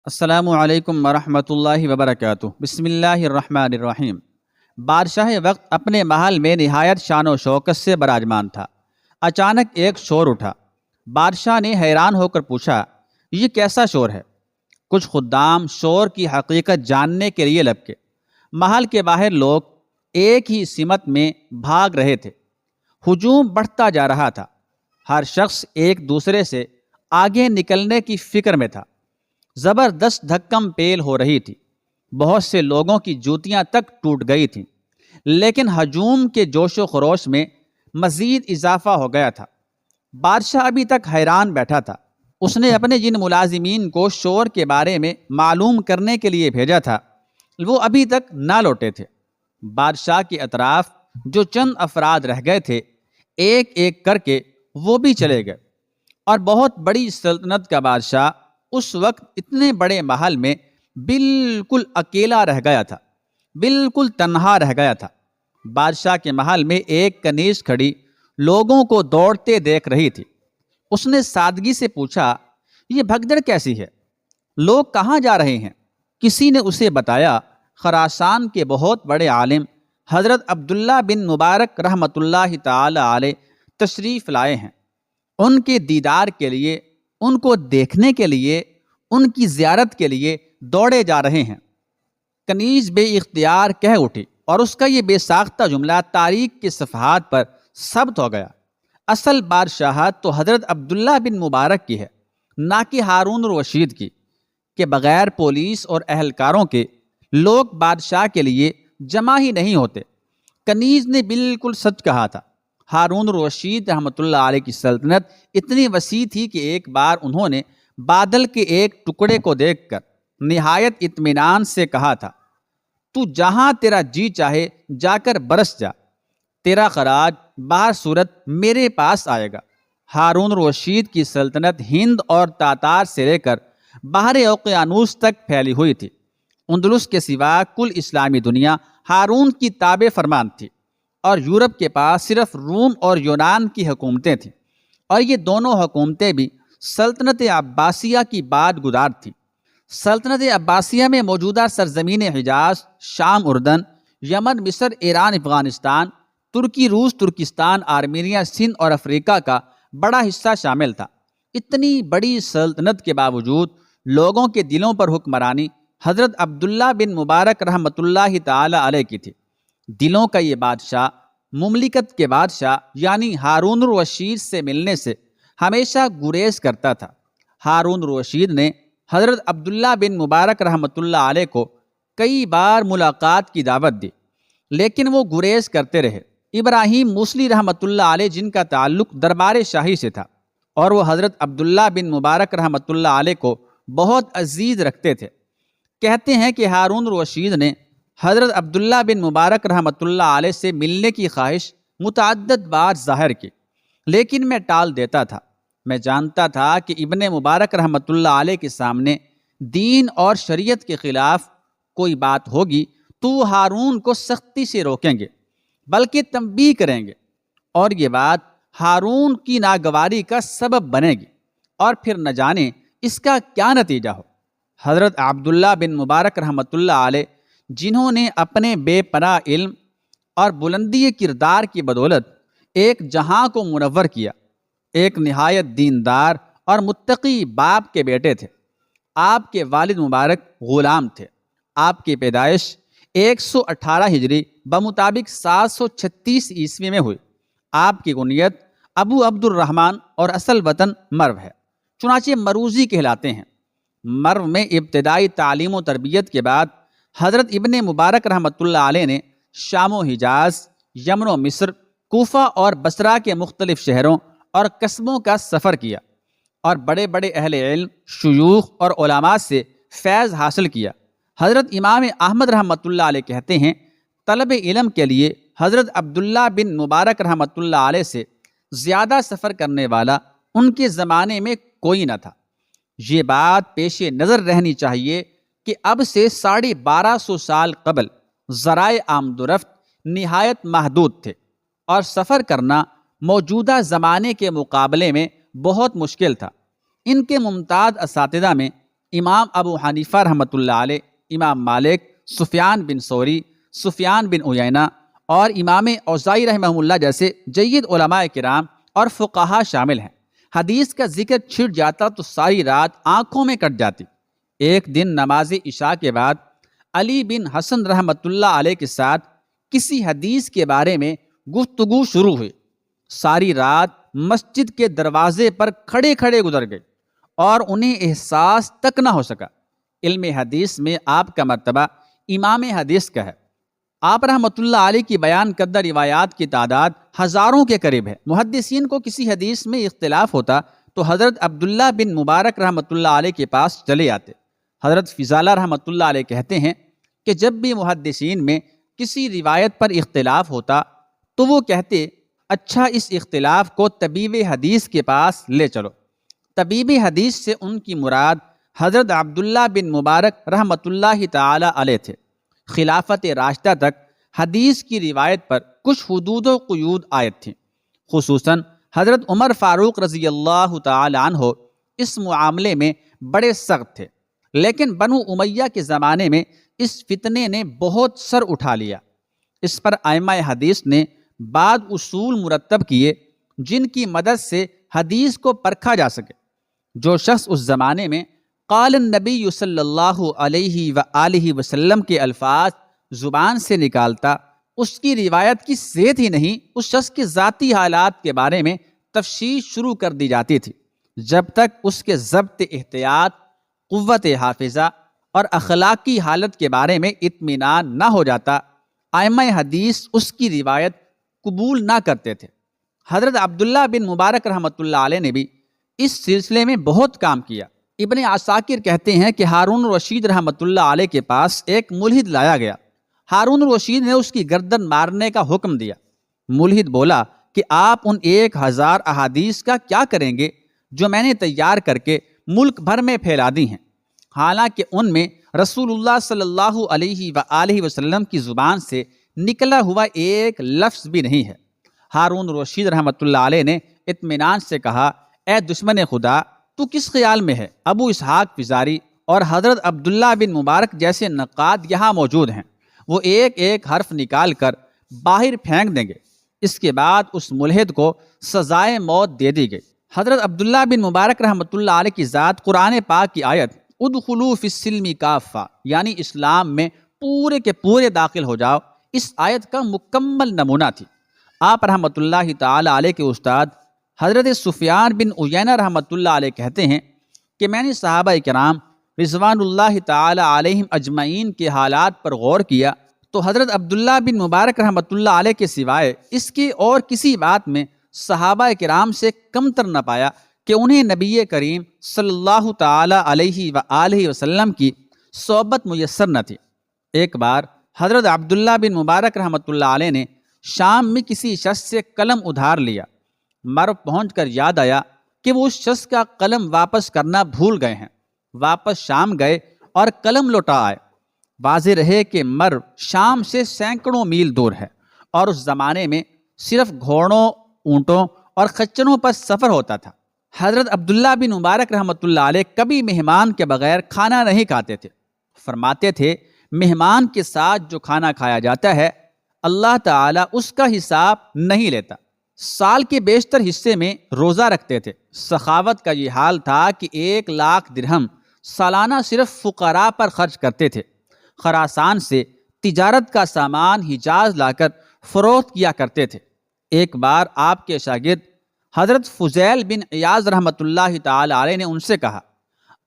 السلام علیکم ورحمۃ اللہ وبرکاتہ۔ بسم اللہ الرحمن الرحیم۔ بادشاہ وقت اپنے محل میں نہایت شان و شوکت سے براجمان تھا۔ اچانک ایک شور اٹھا۔ بادشاہ نے حیران ہو کر پوچھا، یہ کیسا شور ہے؟ کچھ خدام شور کی حقیقت جاننے کے لیے لپکے۔ محل کے باہر لوگ ایک ہی سمت میں بھاگ رہے تھے۔ ہجوم بڑھتا جا رہا تھا۔ ہر شخص ایک دوسرے سے آگے نکلنے کی فکر میں تھا۔ زبردست دھکم پیل ہو رہی تھی۔ بہت سے لوگوں کی جوتیاں تک ٹوٹ گئی تھیں، لیکن ہجوم کے جوش و خروش میں مزید اضافہ ہو گیا تھا۔ بادشاہ ابھی تک حیران بیٹھا تھا۔ اس نے اپنے جن ملازمین کو شور کے بارے میں معلوم کرنے کے لیے بھیجا تھا، وہ ابھی تک نہ لوٹے تھے۔ بادشاہ کے اطراف جو چند افراد رہ گئے تھے، ایک ایک کر کے وہ بھی چلے گئے، اور بہت بڑی سلطنت کا بادشاہ اس وقت اتنے بڑے محل میں بالکل اکیلا رہ گیا تھا، بالکل تنہا رہ گیا تھا۔ بادشاہ کے محل میں ایک کنیز کھڑی لوگوں کو دوڑتے دیکھ رہی تھی۔ اس نے سادگی سے پوچھا، یہ بھگدڑ کیسی ہے؟ لوگ کہاں جا رہے ہیں؟ کسی نے اسے بتایا، خراسان کے بہت بڑے عالم حضرت عبداللہ بن مبارک رحمۃ اللہ تعالی علیہ تشریف لائے ہیں۔ ان کے دیدار کے لیے، ان کو دیکھنے کے لیے، ان کی زیارت کے لیے دوڑے جا رہے ہیں۔ کنیز بے اختیار کہہ اٹھی، اور اس کا یہ بے ساختہ جملہ تاریخ کے صفحات پر ثبت ہو گیا۔ اصل بادشاہت تو حضرت عبداللہ بن مبارک کی ہے، نہ کہ ہارون الرشید کی، کہ بغیر پولیس اور اہلکاروں کے لوگ بادشاہ کے لیے جمع ہی نہیں ہوتے۔ کنیز نے بالکل سچ کہا تھا۔ ہارون الرشید رحمۃ اللہ علیہ کی سلطنت اتنی وسیع تھی کہ ایک بار انہوں نے بادل کے ایک ٹکڑے کو دیکھ کر نہایت اطمینان سے کہا تھا، تو جہاں تیرا جی چاہے جا کر برس جا، تیرا خراج بہر صورت میرے پاس آئے گا۔ ہارون الرشید کی سلطنت ہند اور تاتار سے لے کر بحر اوقیانوس تک پھیلی ہوئی تھی۔ اندلس کے سوا کل اسلامی دنیا ہارون کی تابع فرمان تھی، اور یورپ کے پاس صرف روم اور یونان کی حکومتیں تھیں، اور یہ دونوں حکومتیں بھی سلطنت عباسیہ کی بعد گزار تھیں۔ سلطنت عباسیہ میں موجودہ سرزمین حجاز، شام، اردن، یمن، مصر، ایران، افغانستان، ترکی، روس، ترکستان، آرمینیا، سندھ اور افریقہ کا بڑا حصہ شامل تھا۔ اتنی بڑی سلطنت کے باوجود لوگوں کے دلوں پر حکمرانی حضرت عبداللہ بن مبارک رحمۃ اللہ تعالی علیہ کی تھی۔ دلوں کا یہ بادشاہ مملکت کے بادشاہ یعنی ہارون الرشید سے ملنے سے ہمیشہ گریز کرتا تھا۔ ہارون الرشید نے حضرت عبداللہ بن مبارک رحمۃ اللہ علیہ کو کئی بار ملاقات کی دعوت دی، لیکن وہ گریز کرتے رہے۔ ابراہیم موصلی رحمۃ اللہ علیہ، جن کا تعلق دربار شاہی سے تھا، اور وہ حضرت عبداللہ بن مبارک رحمۃ اللہ علیہ کو بہت عزیز رکھتے تھے، کہتے ہیں کہ ہارون الرشید نے حضرت عبداللہ بن مبارک رحمۃ اللہ علیہ سے ملنے کی خواہش متعدد بار ظاہر کی، لیکن میں ٹال دیتا تھا۔ میں جانتا تھا کہ ابن مبارک رحمۃ اللہ علیہ کے سامنے دین اور شریعت کے خلاف کوئی بات ہوگی تو وہ ہارون کو سختی سے روکیں گے، بلکہ تنبیہ کریں گے، اور یہ بات ہارون کی ناگواری کا سبب بنے گی، اور پھر نہ جانے اس کا کیا نتیجہ ہو۔ حضرت عبداللہ بن مبارک رحمۃ اللہ علیہ، جنہوں نے اپنے بے پناہ علم اور بلندی کردار کی بدولت ایک جہاں کو منور کیا، ایک نہایت دیندار اور متقی باپ کے بیٹے تھے۔ آپ کے والد مبارک غلام تھے۔ آپ کی پیدائش 118 ہجری بمطابق 736 عیسوی میں ہوئی۔ آپ کی کنیت ابو عبد الرحمن اور اصل وطن مرو ہے، چنانچہ مروزی کہلاتے ہیں۔ مرو میں ابتدائی تعلیم و تربیت کے بعد حضرت ابن مبارک رحمۃ اللہ علیہ نے شام و حجاز، یمن و مصر، کوفہ اور بصرہ کے مختلف شہروں اور قصبوں کا سفر کیا، اور بڑے بڑے اہل علم، شیوخ اور علماء سے فیض حاصل کیا۔ حضرت امام احمد رحمۃ اللہ علیہ کہتے ہیں، طلب علم کے لیے حضرت عبداللہ بن مبارک رحمۃ اللہ علیہ سے زیادہ سفر کرنے والا ان کے زمانے میں کوئی نہ تھا۔ یہ بات پیش نظر رہنی چاہیے کہ اب سے 1250 سال قبل ذرائع آمد و رفت نہایت محدود تھے، اور سفر کرنا موجودہ زمانے کے مقابلے میں بہت مشکل تھا۔ ان کے ممتاز اساتذہ میں امام ابو حنیفہ رحمۃ اللہ علیہ، امام مالک، سفیان بن ثوری، سفیان بن عیینہ اور امام اوزاعی رحمہ اللہ جیسے جید علماء کرام اور فقہا شامل ہیں۔ حدیث کا ذکر چھٹ جاتا تو ساری رات آنکھوں میں کٹ جاتی۔ ایک دن نماز عشاء کے بعد علی بن حسن رحمۃ اللہ علیہ کے ساتھ کسی حدیث کے بارے میں گفتگو شروع ہوئی۔ ساری رات مسجد کے دروازے پر کھڑے کھڑے گزر گئی اور انہیں احساس تک نہ ہو سکا۔ علم حدیث میں آپ کا مرتبہ امام حدیث کا ہے۔ آپ رحمۃ اللہ علیہ کی بیان کردہ روایات کی تعداد ہزاروں کے قریب ہے۔ محدثین کو کسی حدیث میں اختلاف ہوتا تو حضرت عبداللہ بن مبارک رحمۃ اللہ علیہ کے پاس چلے آتے۔ حضرت فضالہ رحمۃ اللہ علیہ کہتے ہیں کہ جب بھی محدثین میں کسی روایت پر اختلاف ہوتا تو وہ کہتے، اچھا اس اختلاف کو طبیب حدیث کے پاس لے چلو۔ طبیب حدیث سے ان کی مراد حضرت عبداللہ بن مبارک رحمۃ اللہ تعالی علیہ تھے۔ خلافت راشدہ تک حدیث کی روایت پر کچھ حدود و قیود عائد تھیں، خصوصاً حضرت عمر فاروق رضی اللہ تعالی عنہ اس معاملے میں بڑے سخت تھے، لیکن بنو امیہ کے زمانے میں اس فتنے نے بہت سر اٹھا لیا۔ اس پر ائمہ حدیث نے بعض اصول مرتب کیے جن کی مدد سے حدیث کو پرکھا جا سکے۔ جو شخص اس زمانے میں قال النبی صلی اللہ علیہ وآلہ وسلم کے الفاظ زبان سے نکالتا، اس کی روایت کی صحت ہی نہیں، اس شخص کے ذاتی حالات کے بارے میں تفشیش شروع کر دی جاتی تھی، جب تک اس کے ضبط احتیاط، قوت حافظہ اور اخلاقی حالت کے بارے میں اطمینان نہ ہو جاتا، ائمہ حدیث اس کی روایت قبول نہ کرتے تھے۔ حضرت عبداللہ بن مبارک رحمۃ اللہ علیہ نے بھی اس سلسلے میں بہت کام کیا۔ ابن عساکر کہتے ہیں کہ ہارون الرشید رحمۃ اللہ علیہ کے پاس ایک ملحد لایا گیا۔ ہارون الرشید نے اس کی گردن مارنے کا حکم دیا۔ ملحد بولا کہ آپ ان 1000 احادیث کا کیا کریں گے جو میں نے تیار کر کے ملک بھر میں پھیلا دی ہیں، حالانکہ ان میں رسول اللہ صلی اللہ علیہ وآلہ وسلم کی زبان سے نکلا ہوا ایک لفظ بھی نہیں ہے۔ ہارون الرشید رحمۃ اللہ علیہ نے اطمینان سے کہا، اے دشمن خدا، تو کس خیال میں ہے؟ ابو اسحاق فزاری اور حضرت عبداللہ بن مبارک جیسے نقاد یہاں موجود ہیں، وہ ایک ایک حرف نکال کر باہر پھینک دیں گے۔ اس کے بعد اس ملحد کو سزائے موت دے دی گئی۔ حضرت عبداللہ بن مبارک رحمۃ اللہ علیہ کی ذات قرآن پاک کی آیت ادخلوا فی السلم کافہ، یعنی اسلام میں پورے کے پورے داخل ہو جاؤ، اس آیت کا مکمل نمونہ تھی۔ آپ رحمۃ اللہ تعالی علیہ کے استاد حضرت سفیان بن عیینہ رحمۃ اللہ علیہ کہتے ہیں کہ میں نے صحابہ کرام رضوان اللہ تعالی علیہم اجمعین کے حالات پر غور کیا تو حضرت عبداللہ بن مبارک رحمۃ اللہ علیہ کے سوائے اس کی اور کسی بات میں صحابہ کرام سے کمتر نہ پایا کہ انہیں نبی کریم صلی اللہ تعالی علیہ وآلہ وسلم کی صحبت میسر نہ تھی۔ ایک بار حضرت عبداللہ بن مبارک رحمۃ اللہ علیہ نے شام میں کسی شخص سے قلم ادھار لیا۔ مرو پہنچ کر یاد آیا کہ وہ اس شخص کا قلم واپس کرنا بھول گئے ہیں۔ واپس شام گئے اور قلم لوٹا آئے۔ واضح رہے کہ مرو شام سے سینکڑوں میل دور ہے اور اس زمانے میں صرف گھوڑوں، اونٹوں اور خچروں پر سفر ہوتا تھا۔ حضرت عبداللہ بن مبارک رحمۃ اللہ علیہ کبھی مہمان کے بغیر کھانا نہیں کھاتے تھے۔ فرماتے تھے، مہمان کے ساتھ جو کھانا کھایا جاتا ہے اللہ تعالیٰ اس کا حساب نہیں لیتا۔ سال کے بیشتر حصے میں روزہ رکھتے تھے۔ سخاوت کا یہ حال تھا کہ 1,00,000 درہم سالانہ صرف فقراء پر خرچ کرتے تھے۔ خراسان سے تجارت کا سامان حجاز لا کر فروخت کیا کرتے تھے۔ ایک بار آپ کے شاگرد حضرت فضیل بن عیاض رحمۃ اللہ تعالی علیہ نے ان سے کہا،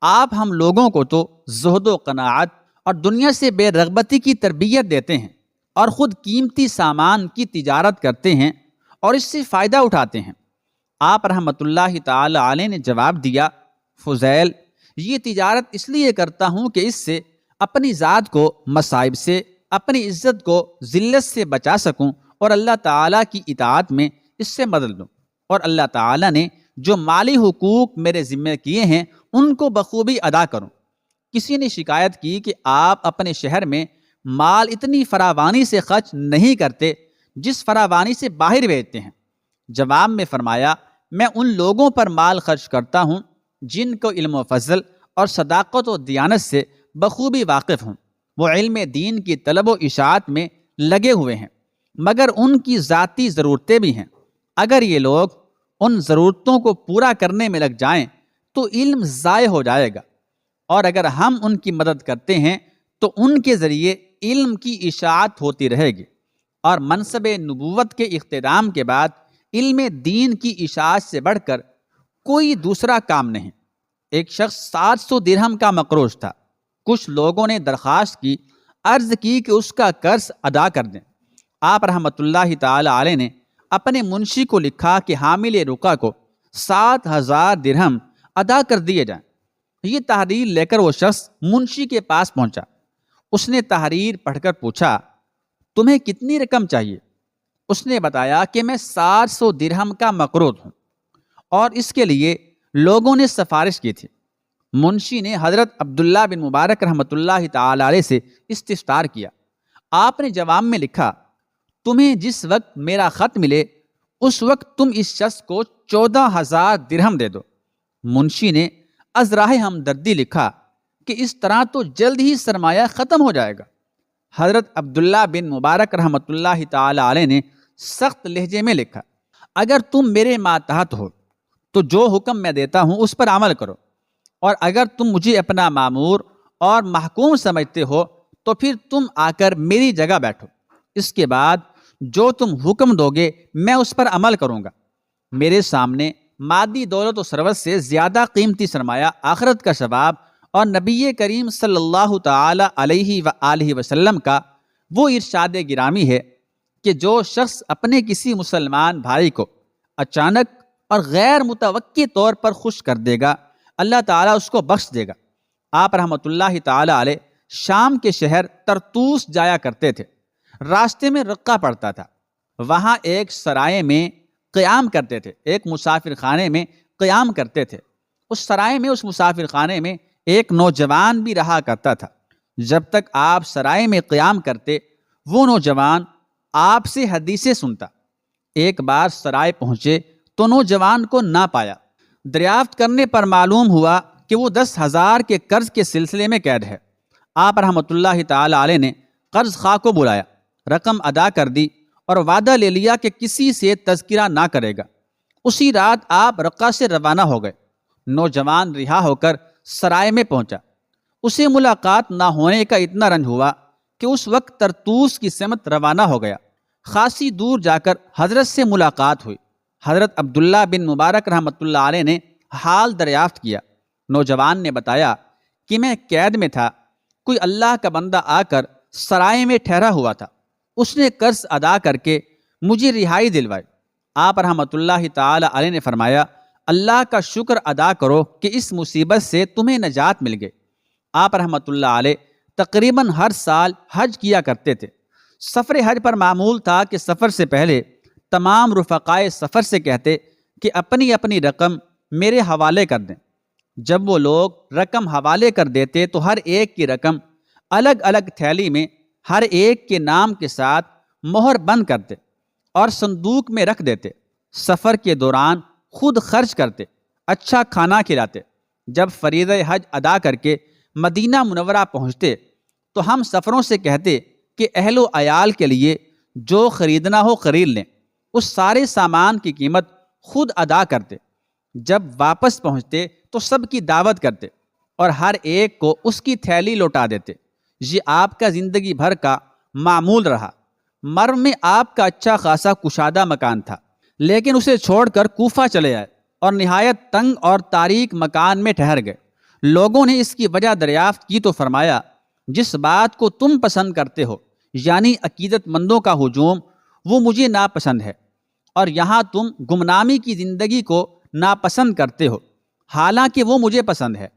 آپ ہم لوگوں کو تو زہد و قناعت اور دنیا سے بے رغبتی کی تربیت دیتے ہیں اور خود قیمتی سامان کی تجارت کرتے ہیں اور اس سے فائدہ اٹھاتے ہیں۔ آپ رحمۃ اللہ تعالی علیہ نے جواب دیا، فضیل، یہ تجارت اس لیے کرتا ہوں کہ اس سے اپنی ذات کو مصائب سے، اپنی عزت کو ذلت سے بچا سکوں اور اللہ تعالیٰ کی اطاعت میں اس سے مدد لوں، اور اللہ تعالیٰ نے جو مالی حقوق میرے ذمہ کیے ہیں ان کو بخوبی ادا کروں۔ کسی نے شکایت کی کہ آپ اپنے شہر میں مال اتنی فراوانی سے خرچ نہیں کرتے جس فراوانی سے باہر بھیجتے ہیں۔ جواب میں فرمایا، میں ان لوگوں پر مال خرچ کرتا ہوں جن کو علم و فضل اور صداقت و دیانت سے بخوبی واقف ہوں۔ وہ علم دین کی طلب و اشاعت میں لگے ہوئے ہیں، مگر ان کی ذاتی ضرورتیں بھی ہیں۔ اگر یہ لوگ ان ضرورتوں کو پورا کرنے میں لگ جائیں تو علم ضائع ہو جائے گا، اور اگر ہم ان کی مدد کرتے ہیں تو ان کے ذریعے علم کی اشاعت ہوتی رہے گی، اور منصب نبوت کے اختتام کے بعد علم دین کی اشاعت سے بڑھ کر کوئی دوسرا کام نہیں۔ ایک شخص 700 درہم کا مقروض تھا۔ کچھ لوگوں نے درخواست کی، عرض کی کہ اس کا قرض ادا کر دیں۔ آپ رحمۃ اللہ تعالی علیہ نے اپنے منشی کو لکھا کہ حامل رقعہ کو 7000 درہم ادا کر دیے جائیں۔ یہ تحریر لے کر وہ شخص منشی کے پاس پہنچا۔ اس نے تحریر پڑھ کر پوچھا، تمہیں کتنی رقم چاہیے؟ اس نے بتایا کہ میں 700 درہم کا مقروض ہوں، اور اس کے لیے لوگوں نے سفارش کی تھی۔ منشی نے حضرت عبداللہ بن مبارک رحمۃ اللہ تعالی علیہ سے استفسار کیا۔ آپ نے جواب میں لکھا، تمہیں جس وقت میرا خط ملے اس وقت تم اس شخص کو 14000 درہم دے دو۔ منشی نے ازراہ ہمدردی لکھا کہ اس طرح تو جلد ہی سرمایہ ختم ہو جائے گا۔ حضرت عبداللہ بن مبارک رحمۃ اللہ تعالی علیہ نے سخت لہجے میں لکھا، اگر تم میرے ماتحت ہو تو جو حکم میں دیتا ہوں اس پر عمل کرو، اور اگر تم مجھے اپنا مامور اور محکوم سمجھتے ہو تو پھر تم آ کر میری جگہ بیٹھو۔ اس کے بعد جو تم حکم دو گے میں اس پر عمل کروں گا۔ میرے سامنے مادی دولت و ثروت سے زیادہ قیمتی سرمایہ آخرت کا ثواب اور نبی کریم صلی اللہ تعالی علیہ وآلہ وسلم کا وہ ارشاد گرامی ہے کہ جو شخص اپنے کسی مسلمان بھائی کو اچانک اور غیر متوقع طور پر خوش کر دے گا، اللہ تعالیٰ اس کو بخش دے گا۔ آپ رحمۃ اللہ تعالی علیہ شام کے شہر طرطوس جایا کرتے تھے۔ راستے میں رقہ پڑتا تھا، وہاں ایک سرائے میں قیام کرتے تھے، ایک مسافر خانے میں قیام کرتے تھے۔ اس سرائے میں، اس مسافر خانے میں ایک نوجوان بھی رہا کرتا تھا۔ جب تک آپ سرائے میں قیام کرتے وہ نوجوان آپ سے حدیثیں سنتا۔ ایک بار سرائے پہنچے تو نوجوان کو نہ پایا۔ دریافت کرنے پر معلوم ہوا کہ وہ 10,000 کے قرض کے سلسلے میں قید ہے۔ آپ رحمۃ اللہ تعالی علیہ نے قرض خواہ کو بلایا، رقم ادا کر دی اور وعدہ لے لیا کہ کسی سے تذکرہ نہ کرے گا۔ اسی رات آپ رقہ سے روانہ ہو گئے۔ نوجوان رہا ہو کر سرائے میں پہنچا۔ اسے ملاقات نہ ہونے کا اتنا رنج ہوا کہ اس وقت طرطوس کی سمت روانہ ہو گیا۔ خاصی دور جا کر حضرت سے ملاقات ہوئی۔ حضرت عبداللہ بن مبارک رحمۃ اللہ علیہ نے حال دریافت کیا۔ نوجوان نے بتایا کہ میں قید میں تھا، کوئی اللہ کا بندہ آ کر سرائے میں ٹھہرا ہوا تھا، اس نے قرض ادا کر کے مجھے رہائی دلوائی۔ آپ رحمۃ اللہ تعالی علیہ نے فرمایا، اللہ کا شکر ادا کرو کہ اس مصیبت سے تمہیں نجات مل گئی۔ آپ رحمۃ اللہ علیہ تقریباً ہر سال حج کیا کرتے تھے۔ سفر حج پر معمول تھا کہ سفر سے پہلے تمام رفقائے سفر سے کہتے کہ اپنی اپنی رقم میرے حوالے کر دیں۔ جب وہ لوگ رقم حوالے کر دیتے تو ہر ایک کی رقم الگ الگ تھیلی میں ہر ایک کے نام کے ساتھ مہر بند کرتے اور صندوق میں رکھ دیتے۔ سفر کے دوران خود خرچ کرتے، اچھا کھانا کھلاتے۔ جب فریضہ حج ادا کر کے مدینہ منورہ پہنچتے تو ہم سفروں سے کہتے کہ اہل و عیال کے لیے جو خریدنا ہو خرید لیں۔ اس سارے سامان کی قیمت خود ادا کرتے۔ جب واپس پہنچتے تو سب کی دعوت کرتے اور ہر ایک کو اس کی تھیلی لوٹا دیتے۔ یہ آپ کا زندگی بھر کا معمول رہا۔ مرو میں آپ کا اچھا خاصا کشادہ مکان تھا، لیکن اسے چھوڑ کر کوفہ چلے آئے اور نہایت تنگ اور تاریک مکان میں ٹھہر گئے۔ لوگوں نے اس کی وجہ دریافت کی تو فرمایا، جس بات کو تم پسند کرتے ہو یعنی عقیدت مندوں کا ہجوم، وہ مجھے ناپسند ہے، اور یہاں تم گمنامی کی زندگی کو ناپسند کرتے ہو، حالانکہ وہ مجھے پسند ہے۔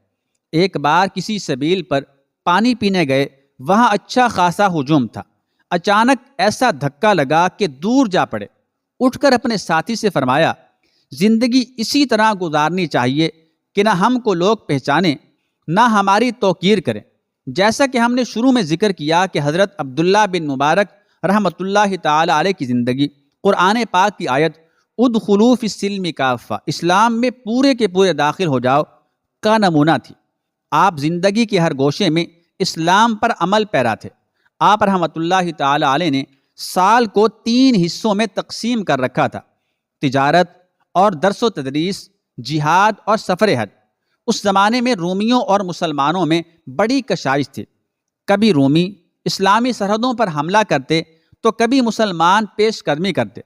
ایک بار کسی سبیل پر پانی پینے گئے، وہاں اچھا خاصا ہجوم تھا۔ اچانک ایسا دھکا لگا کہ دور جا پڑے۔ اٹھ کر اپنے ساتھی سے فرمایا، زندگی اسی طرح گزارنی چاہیے کہ نہ ہم کو لوگ پہچانیں نہ ہماری توقیر کریں۔ جیسا کہ ہم نے شروع میں ذکر کیا کہ حضرت عبداللہ بن مبارک رحمۃ اللہ تعالی علیہ کی زندگی قرآن پاک کی آیت ادخلوا فی السلم کافہ، اسلام میں پورے کے پورے داخل ہو جاؤ کا نمونہ تھی۔ آپ زندگی کے ہر گوشے میں اسلام پر عمل پیرا تھے۔ آپ رحمۃ اللہ تعالی علیہ نے سال کو 3 حصوں میں تقسیم کر رکھا تھا: تجارت اور درس و تدریس، جہاد اور سفر حج۔ اس زمانے میں رومیوں اور مسلمانوں میں بڑی کشائش تھی۔ کبھی رومی اسلامی سرحدوں پر حملہ کرتے تو کبھی مسلمان پیش قدمی کرتے۔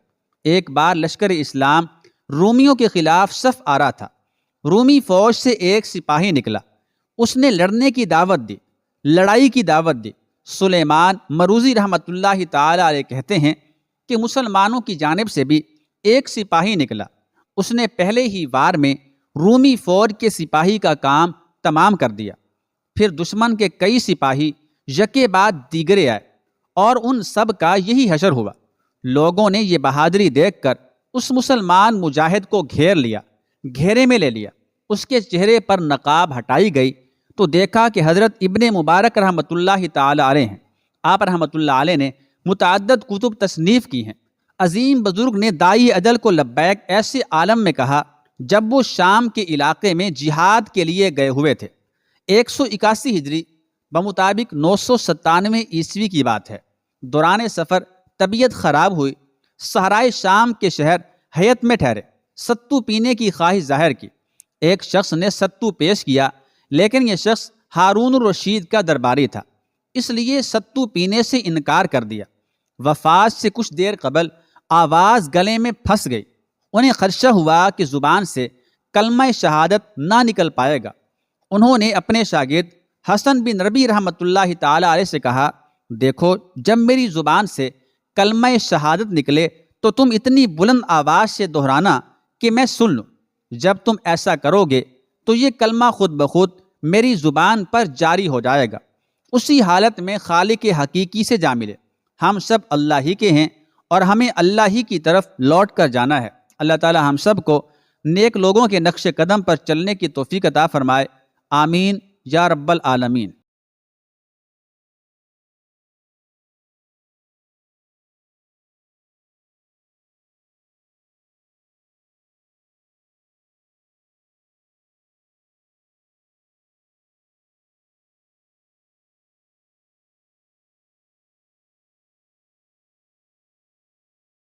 ایک بار لشکر اسلام رومیوں کے خلاف صف آ رہا تھا۔ رومی فوج سے ایک سپاہی نکلا۔ اس نے لڑنے کی دعوت دی، لڑائی کی دعوت دی۔ سلیمان مروزی رحمۃ اللہ تعالی علیہ کہتے ہیں کہ مسلمانوں کی جانب سے بھی ایک سپاہی نکلا۔ اس نے پہلے ہی وار میں رومی فوج کے سپاہی کا کام تمام کر دیا۔ پھر دشمن کے کئی سپاہی یکے بعد دیگرے آئے اور ان سب کا یہی حشر ہوا۔ لوگوں نے یہ بہادری دیکھ کر اس مسلمان مجاہد کو گھیر لیا، گھیرے میں لے لیا۔ اس کے چہرے پر نقاب ہٹائی گئی تو دیکھا کہ حضرت ابن مبارک رحمۃ اللہ تعالی علیہ ہیں۔ آپ رحمۃ اللہ علیہ نے متعدد کتب تصنیف کی ہیں۔ عظیم بزرگ نے دائی اجل کو لبیک ایسے عالم میں کہا جب وہ شام کے علاقے میں جہاد کے لیے گئے ہوئے تھے۔ 181 ہجری بمطابق 997 عیسوی کی بات ہے۔ دوران سفر طبیعت خراب ہوئی۔ صحرائے شام کے شہر حیت میں ٹھہرے۔ ستو پینے کی خواہش ظاہر کی۔ ایک شخص نے ستو پیش کیا، لیکن یہ شخص ہارون الرشید کا درباری تھا، اس لیے ستو پینے سے انکار کر دیا۔ وفات سے کچھ دیر قبل آواز گلے میں پھنس گئی۔ انہیں خدشہ ہوا کہ زبان سے کلمہ شہادت نہ نکل پائے گا۔ انہوں نے اپنے شاگرد حسن بن ربیع رحمۃ اللہ تعالی علیہ سے کہا، دیکھو جب میری زبان سے کلمہ شہادت نکلے تو تم اتنی بلند آواز سے دہرانا کہ میں سن لوں۔ جب تم ایسا کرو گے تو یہ کلمہ خود بخود میری زبان پر جاری ہو جائے گا۔ اسی حالت میں خالق حقیقی سے جا ملے۔ ہم سب اللہ ہی کے ہیں اور ہمیں اللہ ہی کی طرف لوٹ کر جانا ہے۔ اللہ تعالی ہم سب کو نیک لوگوں کے نقش قدم پر چلنے کی توفیق عطا فرمائے۔ آمین یا رب العالمین۔